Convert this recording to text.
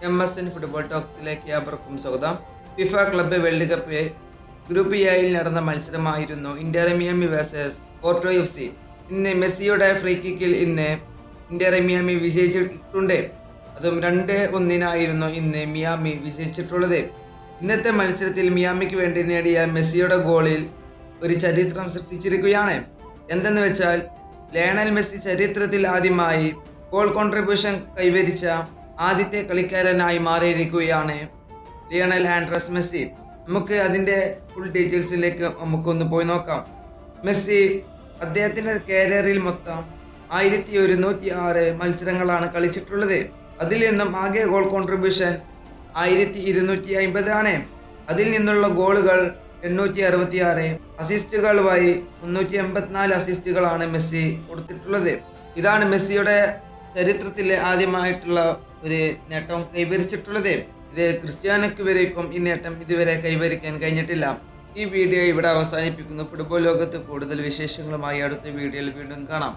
MSN football ടോക്സിലേക്ക് അവർക്കും സ്വാഗതം. FIFA club world cup group എയിൽ നടന്ന മത്സരമായിരുന്നു Inter Miami versus Porto FC. ഇന്ന് മെസ്സിയുടെ ഫ്രീ കിക്കിൽ ഇന്റർ മിയാമി വിജയിച്ചിട്ടുണ്ട്. അതും 2-1 ഇന്ന് മിയാമി വിജയിച്ചിട്ടുള്ളത്. ഇന്നത്തെ മത്സരത്തിൽ മിയാമിക്ക് വേണ്ടി നേടിയ മെസ്സിയുടെ ഗോളിൽ ഒരു ചരിത്രം സൃഷ്ടിച്ചിരിക്കുകയാണ്. എന്തെന്ന് വെച്ചാൽ ലയണൽ മെസ്സി ചരിത്രത്തിൽ ആദ്യമായി ഗോൾ കോൺട്രിബ്യൂഷൻ കൈവരിച്ച ആദ്യത്തെ കളിക്കാരനായി മാറിയിരിക്കുകയാണ് ലിയണൽ ആൻഡ്രസ് മെസ്സി. നമുക്ക് അതിൻ്റെ ഫുൾ ഡീറ്റെയിൽസിലേക്ക് നമുക്കൊന്ന് പോയി നോക്കാം. മെസ്സി അദ്ദേഹത്തിൻ്റെ കരിയറിൽ മൊത്തം 1106 മത്സരങ്ങളാണ് കളിച്ചിട്ടുള്ളത്. അതിൽ നിന്നും ആകെ ഗോൾ കോൺട്രിബ്യൂഷൻ 1250 ആണ്. അതിൽ നിന്നുള്ള ഗോളുകൾ 866, അസിസ്റ്റുകൾ വഴി 384 അസിസ്റ്റുകളാണ് മെസ്സി കൊടുത്തിട്ടുള്ളത്. ഇതാണ് മെസ്സിയുടെ ചരിത്രത്തിലെ ആദ്യമായിട്ടുള്ള ഒരു നേട്ടം കൈവരിച്ചിട്ടുള്ളത്. ഇത് ക്രിസ്ത്യാനോയ്ക്ക് വരേക്കും ഈ നേട്ടം ഇതുവരെ കൈവരിക്കാൻ കഴിഞ്ഞിട്ടില്ല. ഈ വീഡിയോ ഇവിടെ അവസാനിപ്പിക്കുന്നു. ഫുട്ബോൾ ലോകത്ത് കൂടുതൽ വിശേഷങ്ങളുമായി അടുത്ത വീഡിയോയിൽ വീണ്ടും കാണാം.